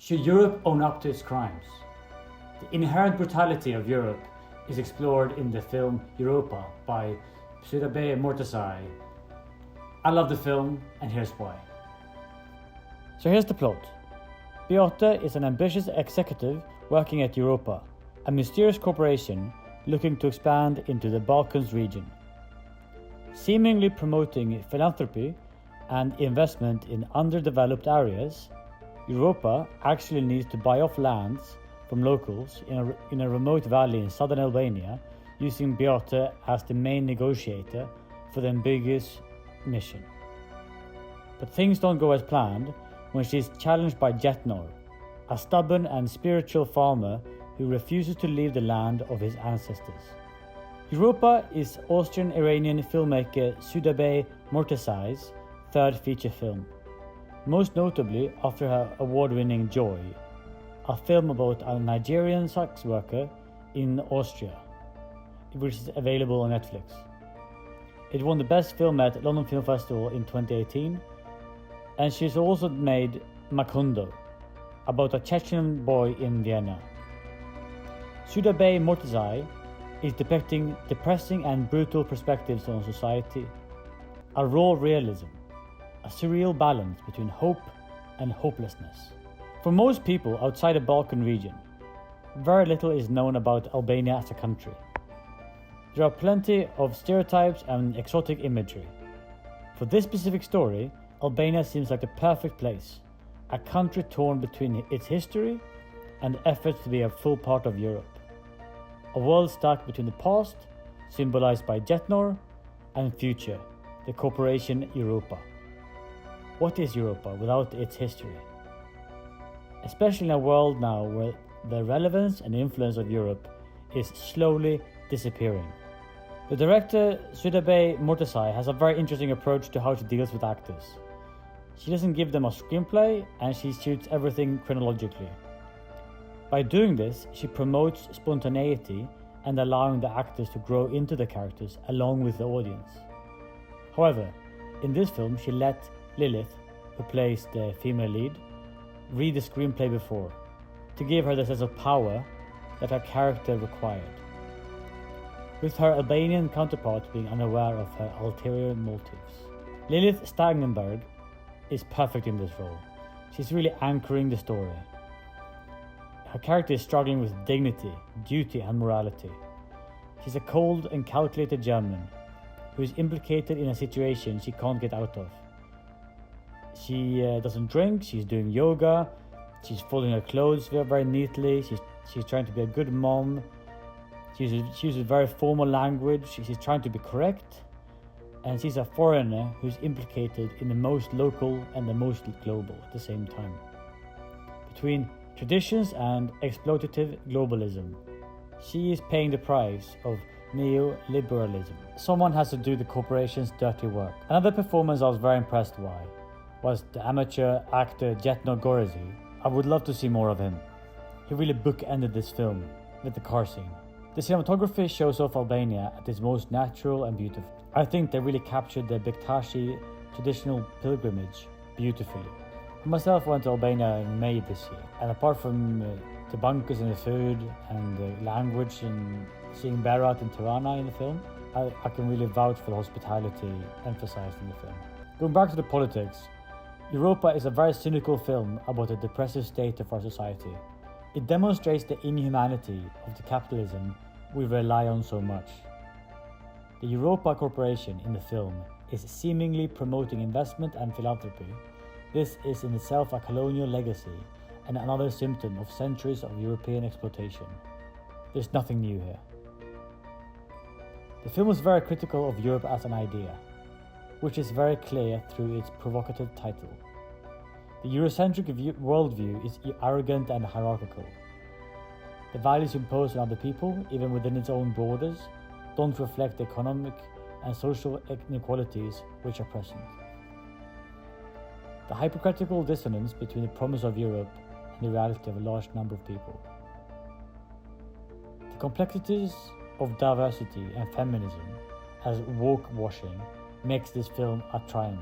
Should Europe own up to its crimes? The inherent brutality of Europe is explored in the film Europa by Beate Mortazai. I love the film, and here's why. So here's the plot. Beate is an ambitious executive working at Europa, a mysterious corporation looking to expand into the Balkans region. Seemingly promoting philanthropy and investment in underdeveloped areas, Europa actually needs to buy off lands from locals in a remote valley in Southern Albania, using Beate as the main negotiator for the ambiguous mission. But things don't go as planned when she is challenged by Jetnor, a stubborn and spiritual farmer who refuses to leave the land of his ancestors. Europa is Austrian-Iranian filmmaker Beate Mortazai's third feature film, most notably after her award-winning Joy, a film about a Nigerian sex worker in Austria, which is available on Netflix. It won the Best Film at London Film Festival in 2018, and she's also made Macondo, about a Chechen boy in Vienna. Beate Mortazai is depicting depressing and brutal perspectives on society, a raw realism, a surreal balance between hope and hopelessness. For most people outside the Balkan region, very little is known about Albania as a country. There are plenty of stereotypes and exotic imagery. For this specific story, Albania seems like the perfect place, a country torn between its history and efforts to be a full part of Europe. A world stuck between the past, symbolized by Jetnor, and future, the corporation Europa. What is Europa without its history? Especially in a world now where the relevance and influence of Europe is slowly disappearing. The director Beate Mortazai has a very interesting approach to how she deals with actors. She doesn't give them a screenplay, and she shoots everything chronologically. By doing this, she promotes spontaneity and allowing the actors to grow into the characters along with the audience. However, in this film she let Lilith, who plays the female lead, read the screenplay before, to give her the sense of power that her character required, with her Albanian counterpart being unaware of her ulterior motives. Lilith Stagnenberg is perfect in this role. She's really anchoring the story. Her character is struggling with dignity, duty and morality. She's a cold and calculated German who is implicated in a situation she can't get out of. She doesn't drink, she's doing yoga, she's folding her clothes very neatly, she's trying to be a good mom, she uses very formal language, she's trying to be correct, and she's a foreigner who's implicated in the most local and the most global at the same time. Between traditions and exploitative globalism, she is paying the price of neoliberalism. Someone has to do the corporation's dirty work. Another performance I was very impressed by was the amateur actor Jetnor. I would love to see more of him. He really bookended this film with the car scene. The cinematography shows off Albania at its most natural and beautiful. I think they really captured the Bektashi traditional pilgrimage beautifully. I myself went to Albania in May this year, and apart from the bunkers and the food and the language and seeing Berat and Tirana in the film, I can really vouch for the hospitality emphasized in the film. Going back to the politics, Europa is a very cynical film about the depressive state of our society. It demonstrates the inhumanity of the capitalism we rely on so much. The Europa Corporation in the film is seemingly promoting investment and philanthropy. This is in itself a colonial legacy and another symptom of centuries of European exploitation. There's nothing new here. The film is very critical of Europe as an idea, which is very clear through its provocative title. The Eurocentric worldview is arrogant and hierarchical. The values imposed on other people, even within its own borders, don't reflect the economic and social inequalities which are present. The hypocritical dissonance between the promise of Europe and the reality of a large number of people. The complexities of diversity and feminism as woke-washing makes this film a triumph,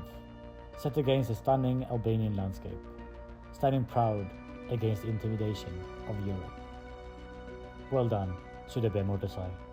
set against a stunning Albanian landscape, standing proud against the intimidation of Europe. Well done, Beate.